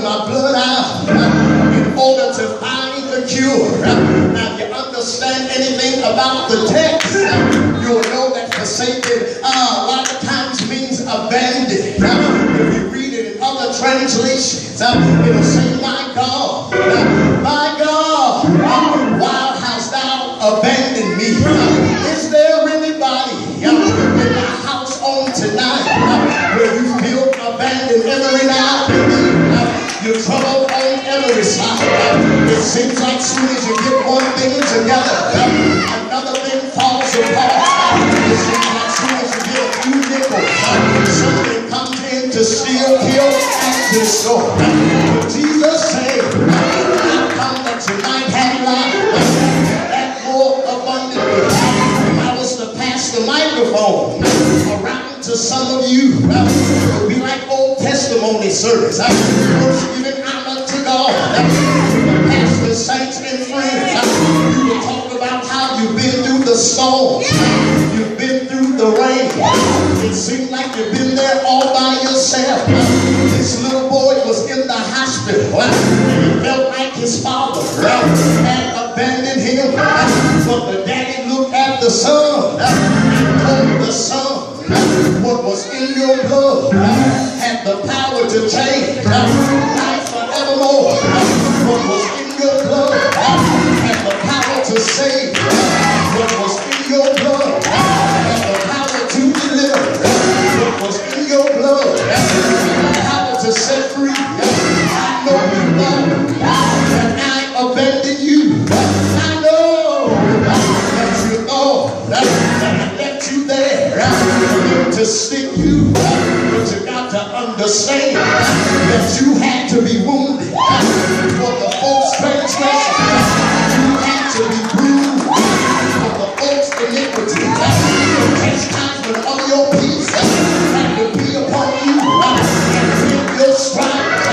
my blood out in order to find the cure. Now, if you understand anything about the text, you'll know that forsaken a lot of times means abandoned. If you read it in other translations, it'll say, my God, why hast thou abandoned me? Is there anybody in my house on tonight where you feel abandoned every now and then? You're troubled on every side. It seems like soon as you get one thing together, another thing falls apart. It seems like soon as you get a few nickels, something comes in to steal, kill, and destroy. But Jesus said, I come that you might have life, that more abundantly. If I was to pass the microphone around to some of you, it would be like Old Testimony service. Giving honor to God. Pastor, saints, and friends, you will talk about how you've been through the storm. You've been through the rain. It seemed like you've been there all by yourself. This little boy was in the hospital. He felt like his father had abandoned him. But the daddy looked at the son and told the son, what was in your blood had the power to change life forevermore. What was in your blood had the power to save. What was in your blood had the power to deliver. What was in your blood had the power to set free. I know you know that I abandoned you. I know that you know that I left you there to stick you, but you got to understand that you had to be wounded for the folks' transgression. You had to be bruised for the folks' iniquity. The chastisement of your peace had to be upon you, and with your stripes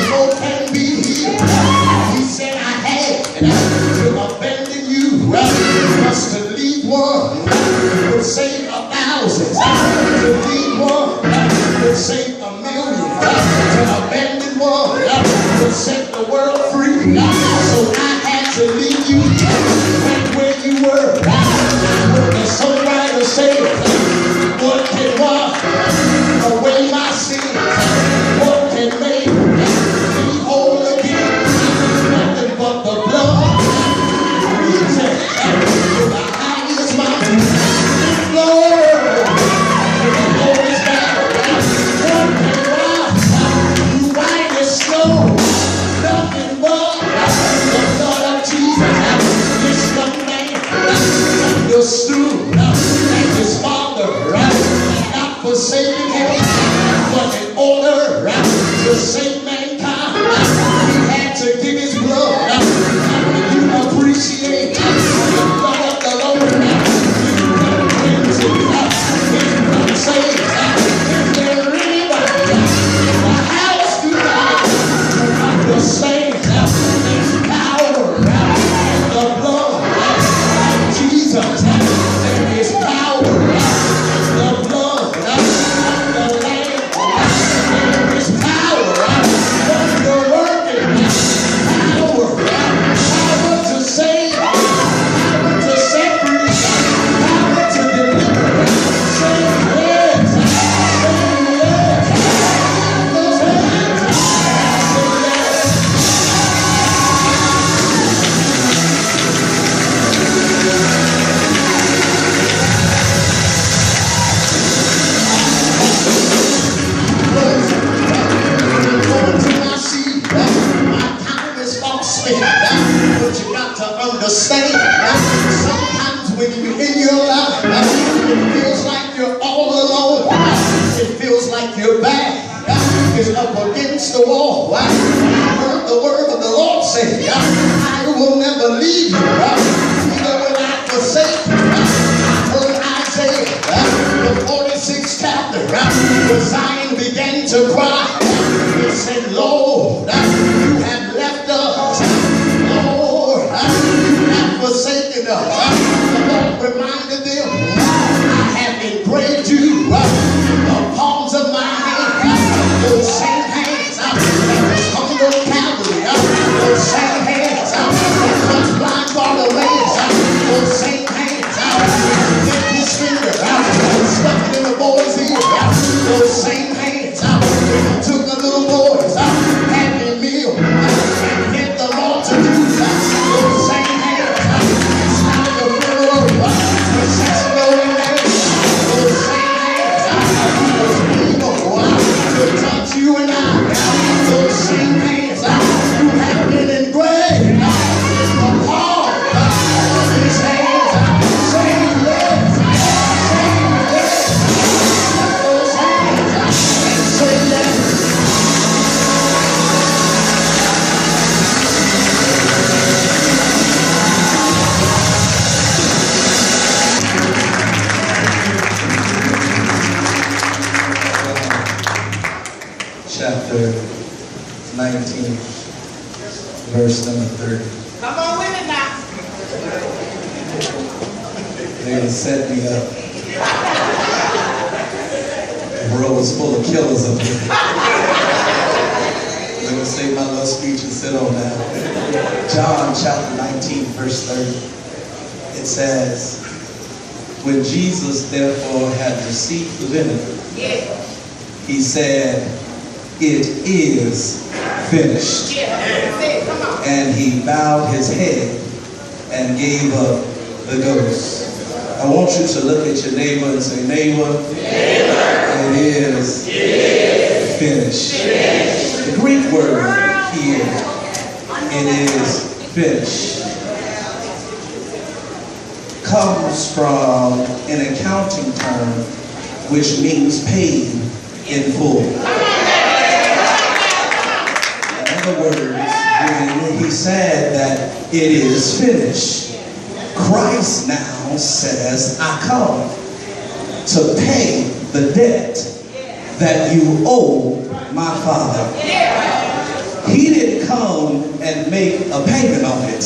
you can be healed. He said, I had to abandon you, just to leave one would save 1,000. To leave one would save 1,000,000. To abandon one would set the world free. So I had to leave you right where you were. The songwriter said, what can wash away my sin? What can make me whole again? Nothing but the blood. Reason to the highest mountain. Lord. Understood that his father not forsaking him, but in order to save mankind, he had to give his blood. How do you appreciate the blood of the Lord? You cleanse it, you save. Is there anybody in the house tonight who understands there's power in the blood of Jesus? There is power in the blood of the Lamb. There is power in the working power to save, power to set free, power to deliver. Say yes, say yes, those hands, say yes. But you got to understand, sometimes when you're in your life, it feels like you're all alone. It feels like your back is up against the wall. I heard the word of the Lord say, I will never leave you, neither will I forsake you. I heard Isaiah, the 46th chapter, when Zion began to cry. He said, Lord, you have left us. Lord, you have forsaken us. The Lord reminded them, I have engraved you in the palms of my hand. Those same hands that was hung Those same hands took the little boys, had their meal, and hit the multitude. Those same hands started the funeral procession over there. Those same hands was able to touch you and I. Those same hands who have been engraved in the palm of his hands. Same legs, same legs. Those hands and say that. Chapter 19, verse number 30. Come on with it now. They done set me up. The world was full of killers up here. Let me say my little speech and sit on down. John chapter 19, verse 30. It says, when Jesus therefore had received the vinegar, he said, it is finished. And he bowed his head and gave up the ghost. I want you to look at your neighbor and say, neighbor, it is finished. The Greek word here, it is finished, comes from an accounting term which means paid in full. In other words, when he said that it is finished, Christ now says, I come to pay the debt that you owe my Father. He didn't come and make a payment on it.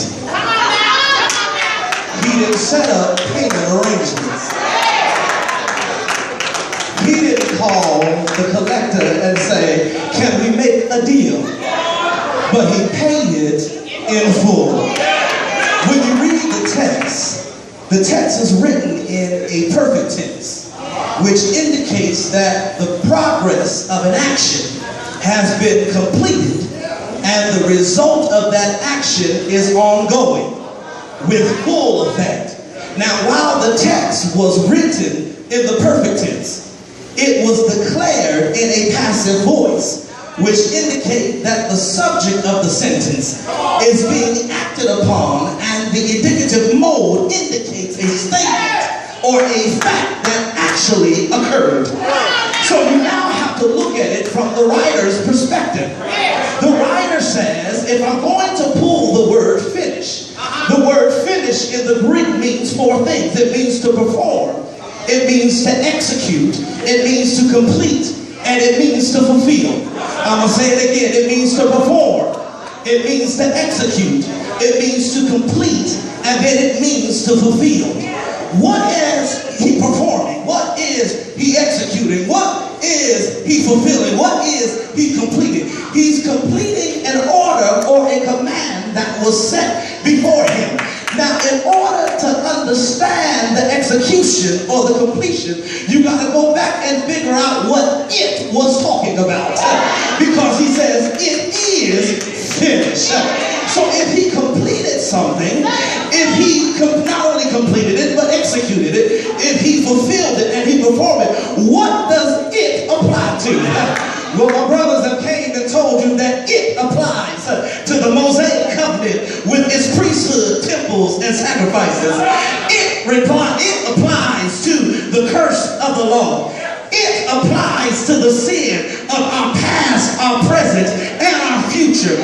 He didn't set up payment arrangements. He didn't call the collector and say, can we make a deal? But he paid it in full. When you read the text is written in a perfect tense, which indicates that the progress of an action has been completed and the result of that action is ongoing with full effect. Now, while the text was written in the perfect tense, it was declared in a passive voice, which indicate that the subject of the sentence is being acted upon, and the indicative mode indicates a statement or a fact that actually occurred. So you now have to look at it from the writer's perspective. The writer says, if I'm going to pull the word finish, the word finish in the Greek means four things. It means to perform, it means to execute, it means to complete, and it means to fulfill. I'm going to say it again. It means to perform. It means to execute. It means to complete. And then it means to fulfill. What is he performing? What is he executing? What is he fulfilling? What is he completing? He's completing an order or a command that was set before him. Now, in order to understand the execution or the completion, you got to go back and figure out what it was talking about. Because he says, it is finished. So if he completed something, if he not only completed it, but executed it, if he fulfilled it and he performed it, what does it apply to? Well, my brothers have came and told you that it applies to the Mosaic covenant with its priesthood, temples, and sacrifices. It applies to the curse of the law. It applies to the sin of our past, our present, and our future.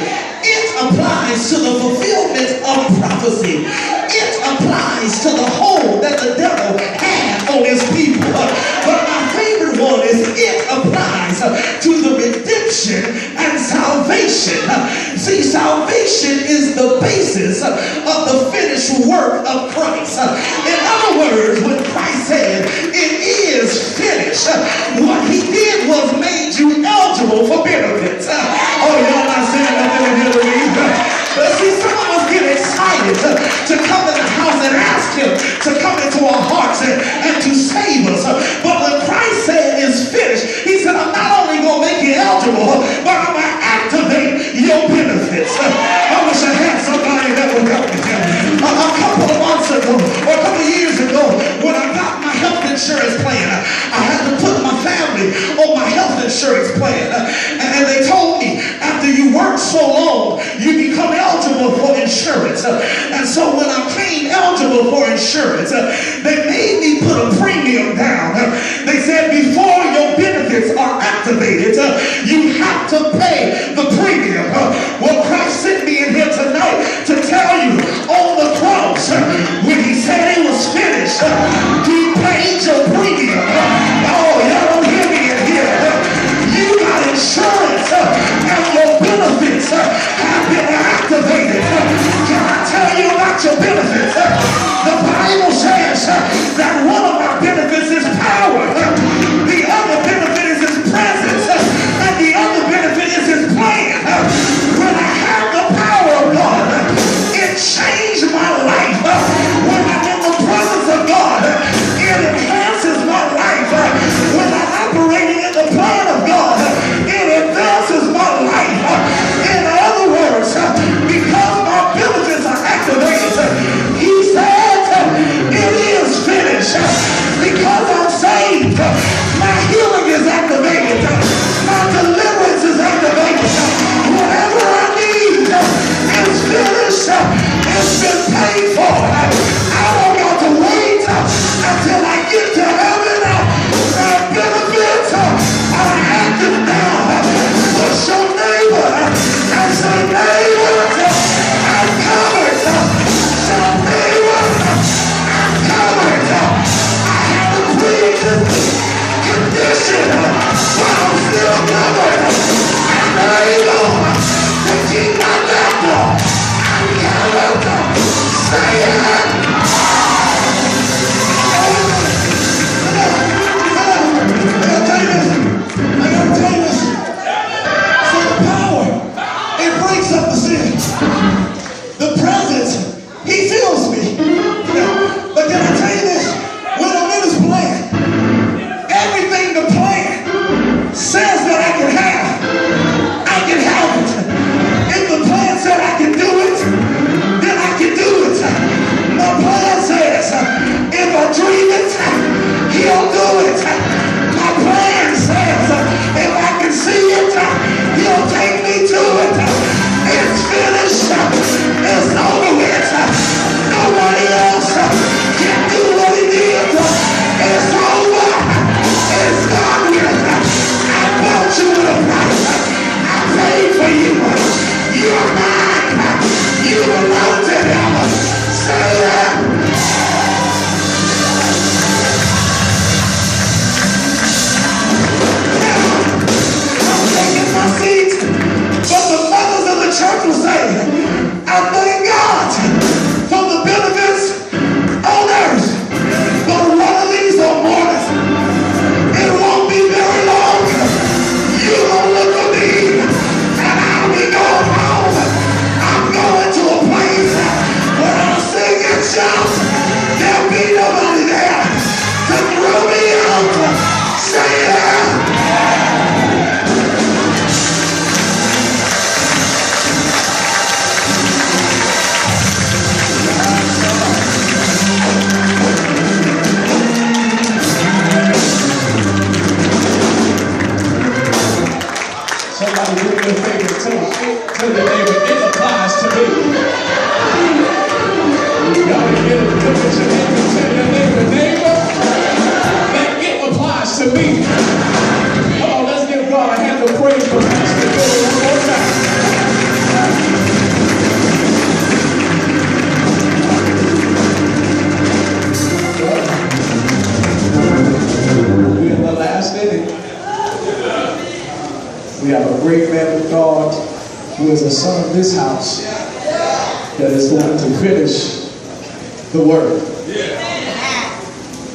It applies to the fulfillment of prophecy. It applies to the hold that the devil had on his people. But my favorite one is it applies to the redemption and salvation. See, salvation is the basis of the finished work of Christ. In other words, when Christ said, it is finished, what he did was made you eligible for benefits. Oh, y'all not saying nothing in here with me. See, some of us get excited to come in the house and ask him to come into our hearts and to save us. But when Christ said it's finished, he finally on my health insurance plan. And they told me after you work so long, you become eligible for insurance. And so when I came eligible for insurance, they made me put a premium down. They said before your benefits are activated, you have to pay the premium. Well, Christ sent me in here tonight to tell you on the cross, when he said it was finished, he paid your premium. Oh, y'all don't hear me in here. You got insurance and your benefits have been activated. Can I tell you about your benefits? The Bible says that one of our benefits is power. The other benefit is his presence. And the other benefit is his plan. When I have the power of God, it changed my life. When I'm in the presence of God, it enhances my life. When I'm operating in the plan of God, it advances my life. In other words, because my benefits are activated, he said it is finished. Because I'm saved, my healing is activated. My deliverance is activated. Whatever I need is finished. It's been paid for. I don't got to wait until I get to heaven. My benefits are active now. Push your neighbor and say, neighbor, I'm covered. Say, neighbor, I'm covered. I have a pre-existing condition, but I'm still covered. I'm able to keep my doctor. I'm covered. Say it. I gotta tell you this. So the power, it breaks up the sin. The presence, he fills me. But can I tell you this? When I'm in his plan, everything the plan says that I can have it. If the plan said I can do it, then I can do it. My plan says if I dream it, he'll do it. My plan says if I can see it, he'll take me to it. It's finished. It's over with. Nobody else can do what he did. It's over. It's done with. I bought you with a price. I paid for you. You're mine. You belong to him. Say that. I'm taking my seat, but the mothers of the church will say, I thank God for the benefits on earth. But one of these mornings, it won't be very long. You don't look at me, and I'll be going home. I'm going to a place where I'll sing and shout. There'll be nobody there to throw me out. Say that. Somebody do me a favor, tell your neighbor, it applies to me. Y'all can get a picture and tell your neighbor, that it applies to me. Come on, let's give God a hand of praise for Pastor Gooden one more time. We're in the last inning. We have a great man of God who is a son of this house that is going to finish the work.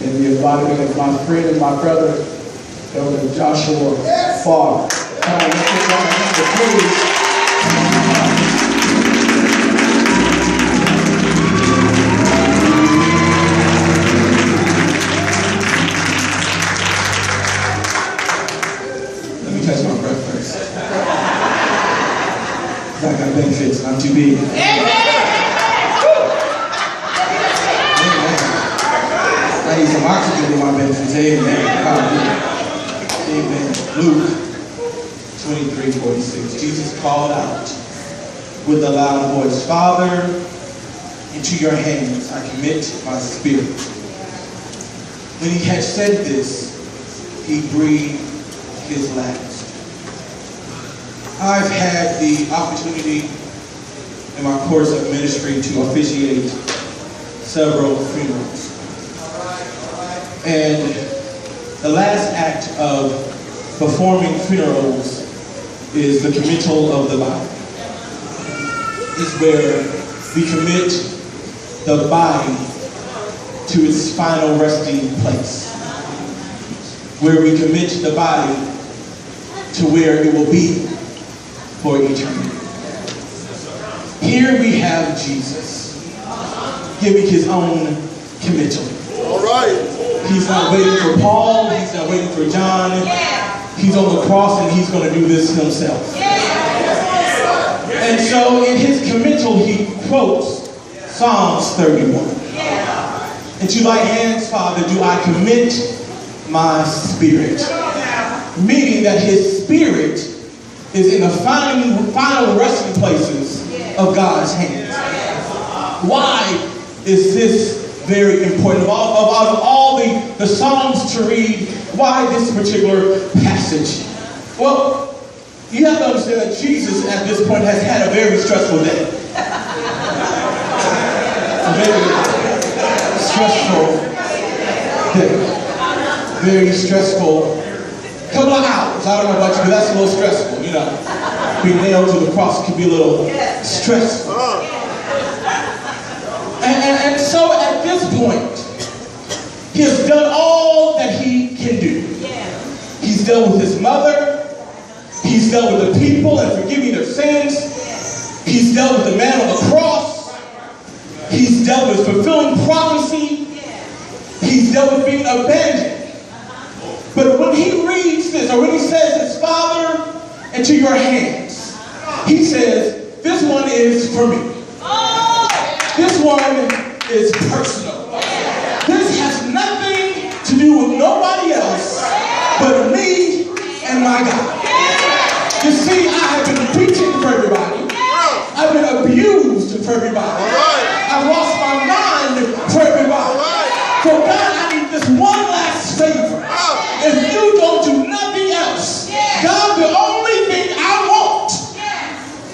In the embodiment of my friend and my brother, Elder Joshua Farr. Come on, let's give God a hand of praise. Catch my breath first. I got benefits, I'm too big. Amen. I need some oxygen in my benefits. Amen. Amen. Luke 23:46. Jesus called out with a loud voice, Father, into your hands I commit my spirit. When he had said this, he breathed his last. I've had the opportunity in my course of ministry to officiate several funerals. And the last act of performing funerals is the committal of the body. It's where we commit the body to its final resting place. Where we commit the body to where it will be for eternity. Here we have Jesus giving his own committal. All right. He's not waiting for Paul. He's not waiting for John. He's on the cross and he's going to do this himself. And so in his committal, he quotes Psalms 31. Into thy hands, Father, do I commit my spirit. Meaning that his spirit is in the final resting places of God's hands. Why is this very important? Of all the Psalms to read, why this particular passage? Well, you have to understand that Jesus at this point has had a very stressful day. A very stressful day. Very stressful couple of hours. I don't know about you, but that's a little stressful, you know. Being nailed to the cross can be a little stressful. And so at this point, he has done all that he can do. He's dealt with his mother. He's dealt with the people and forgiving their sins. He's dealt with the man on the cross. He's dealt with fulfilling prophecy. He's dealt with being abandoned. But when he reads this, or when he says his Father, into your hands, he says, this one is for me. This one is personal. This has nothing to do with nobody else but me and my God. You see, I have been preaching for everybody. I've been abused for everybody. I've lost my mind for everybody. So God, I need this one last favor. If you don't do nothing else, God, the only thing I want,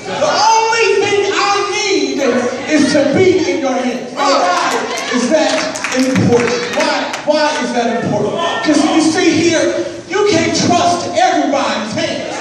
the only thing I need is to be in your hands. Why is that important? Why is that important? Because you see here, you can't trust everybody's hands.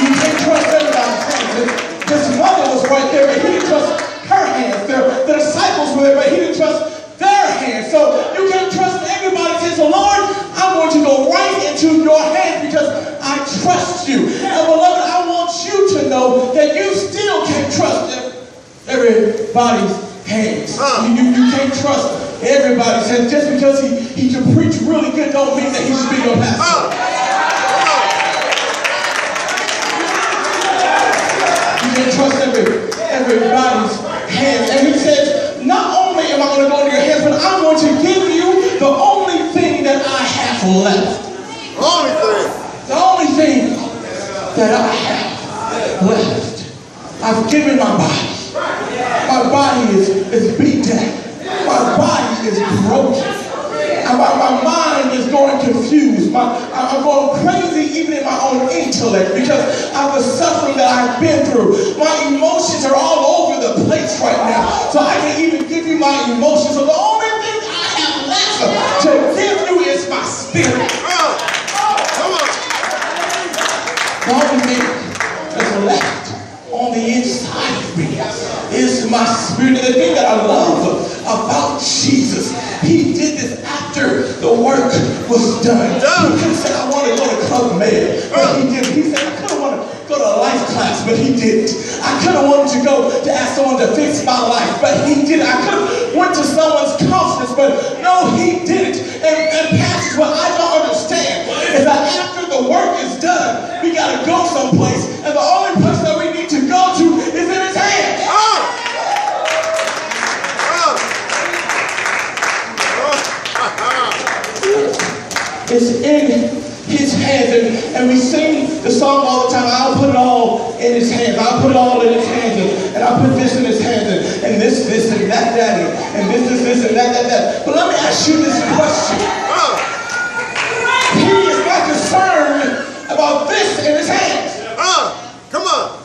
You can't trust everybody's hands. His mother was right there, but he didn't trust her hands. The disciples were there, but he didn't trust their hands. So you can't trust everybody's hands. So Lord, I'm going to go right into your hands because I trust you. And beloved, I want you to know that you still can't trust everybody's hands. You can't trust everybody's hands. Just because he can preach really good don't mean that he should be your pastor. You can't trust everybody's hands. And he says, not only am I going to go into your hands, but I'm going to give you the only thing that I have left. The only thing that I have left. I've given my body. My body is beat down. My body is broken. My mind is going confused. I'm going crazy even in my own intellect because of the suffering that I've been through. My emotions are all over the place right now. So I can even give you my emotions. So the only thing I have left to give you is my spirit. The only thing that's left on the inside of me is my spirit. The thing that I love about Jesus, he did this after the work was done. He could have said, I want to go to Club Med, but he didn't. He said, I could have wanted to go to a life class, but he didn't. I could have wanted to go to ask someone to fix my life, but he didn't. I could have went to someone's conference, but no, he didn't. And pastors, what I don't understand is that after the work is done, we got to go someplace, and the only place that we need to go to is in his hands. is in his hands. And we sing the song all the time, I'll put it all in his hands. I'll put it all in his hands. And I'll put this in his hands. And this, and that, and this, and that. But let me ask you this question. He is not concerned about this in his hands. Come on.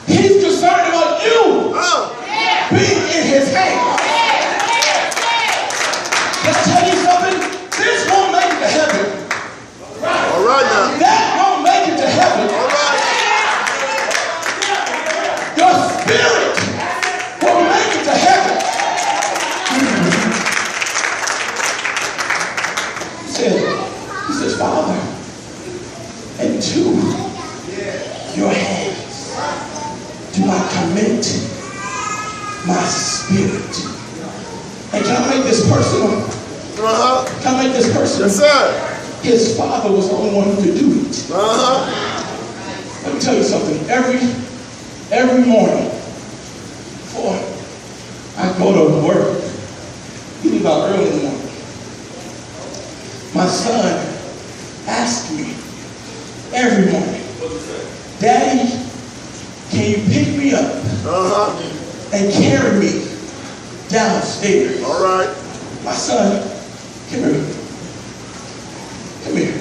He's concerned about you being in his hands. Let's tell you something. This won't make it to heaven. All right now. That won't make it to heaven. All right. Your spirit will make it to heaven. He says, Father, into your hands do I commit my spirit. And can I make this personal? Can I make this personal? Yes, sir. His father was the only one who could do it. Let me tell you something. Every morning before I go to work, even about early in the morning, my son asked me every morning, Daddy, can you pick me up and carry me downstairs? All right. My son, come here. Come here.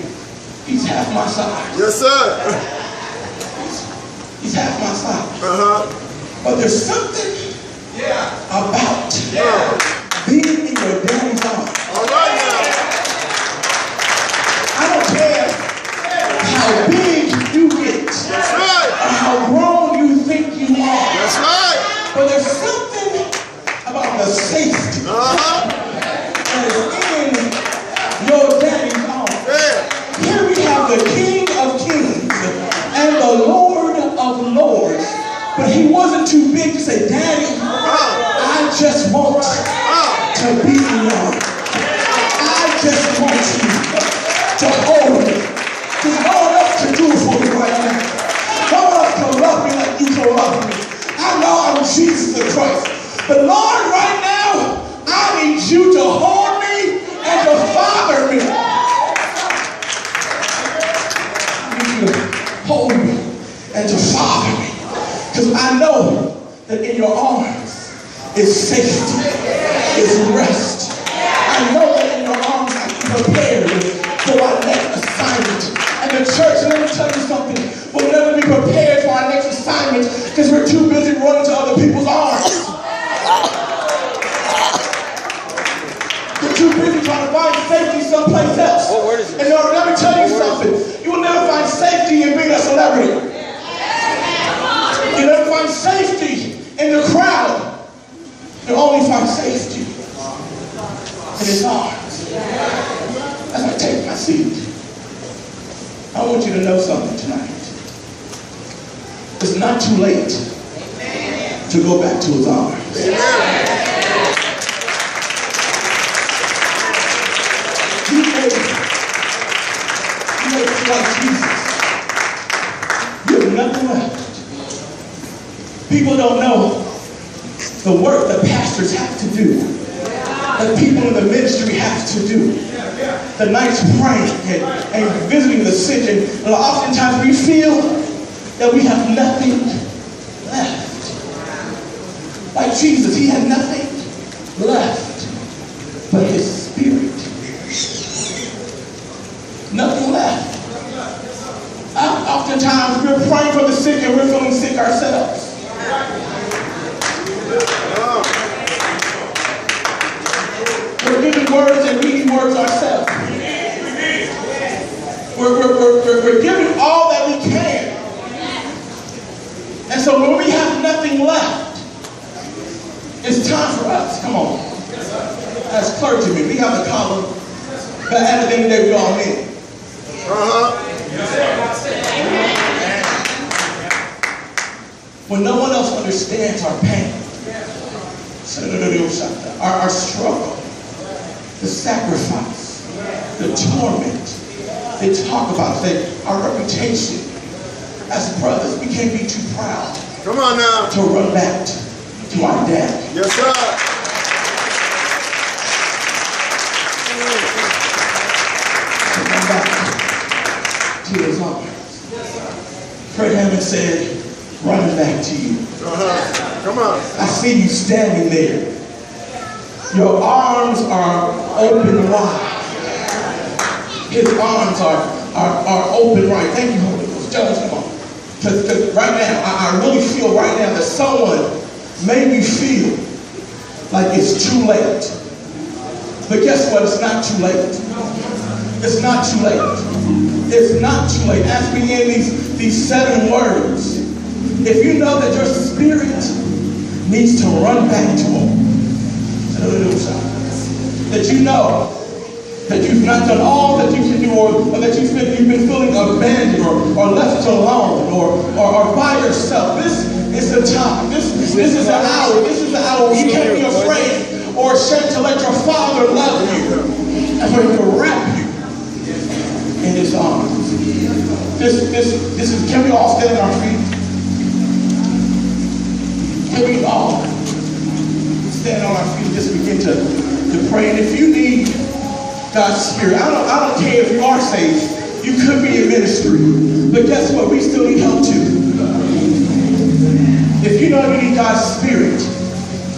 He's half my size. Yes, sir. He's half my size. But there's something about being in your daddy's arms. All right now. I don't care how big you get. That's right. Or how grown you think you are. That's right. But there's something about the safety that is in your daddy's arms. Here we have the King of Kings and the Lord of Lords. But he wasn't too big to say, Daddy, I just want to be in your arms. I just want you to hold me. Because no one else can do it for me right now. No one else can love me like you can love me. I know I'm Jesus the Christ. But Lord, right now, I need you to hold me and to father me. I need you to hold me and to father me. Because I know that in your arms is safety, is rest. I know that in your arms I can prepare for our next assignment. And the church, let me tell you something, we'll never be prepared for our next assignment because we're too busy running to other people's arms. We're too busy trying to find safety someplace else. And let me tell you something, you will never find safety in being a celebrity. You never find safety in the crowd. You only find safety in his arms. As I take my seat, I want you to know something tonight. It's not too late to go back to his arms. You may like Jesus. You have nothing left. People don't know the work that pastors have to do, that people in the ministry have to do. The nights praying and visiting the sick, and oftentimes we feel that we have nothing left. Like Jesus, he had nothing left but his spirit. Nothing left. Oftentimes we're praying for the sick and we're feeling sick ourselves. We're giving words and reading words ourselves. We're giving all that we can. And so when we have nothing left, it's time for us, come on, as clergymen, we have the column, but at the end of the day, we all men. When no one else understands our pain, our struggle, the sacrifice, the torment, they talk about it, our reputation as brothers, we can't be too proud. Come on now. To run back to our dad. Yes, sir. heaven said, running back to you. Come on. I see you standing there. Your arms are open wide. His arms are open wide. Thank you, Holy Ghost. Judge, come on. Because right now, I really feel right now that someone made me feel like it's too late. But guess what? It's not too late. It's not too late. It's not too late. As we end these 7 words, if you know that your spirit needs to run back to him, that you know that you've not done all that you can do, or that you've been feeling abandoned or left alone or by yourself. This is the time. This is the hour. This is the hour where you can't be afraid or ashamed to let your Father love you and for him to wrap you in his arms. This is, can we all stand on our feet? Can we all stand on our feet and just begin to pray? And if you need God's Spirit, I don't care if you are saved, you could be in ministry, but guess what? We still need help too. If you know you need God's Spirit,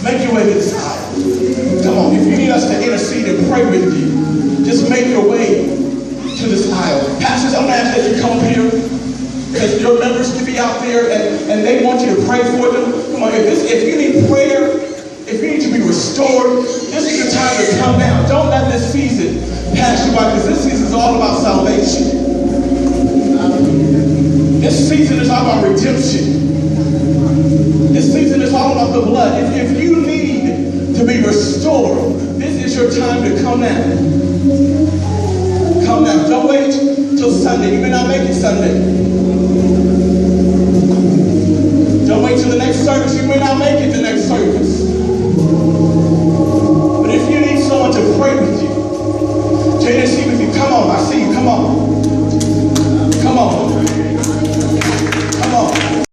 make your way to this aisle. Come on, if you need us to intercede and pray with you, just make your way to this aisle. Pastors, I'm going to ask that you come up here, because your members can be out there and they want you to pray for them. Come on, if you need prayer, if you need to be restored, this is the time to come down. Don't let this season pass you by, because this season is all about salvation. This season is all about redemption. This season is all about the blood. If you need to be restored, this is your time to come down. Come down. Don't wait till Sunday. You may not make it Sunday. Don't wait till the next service. You may not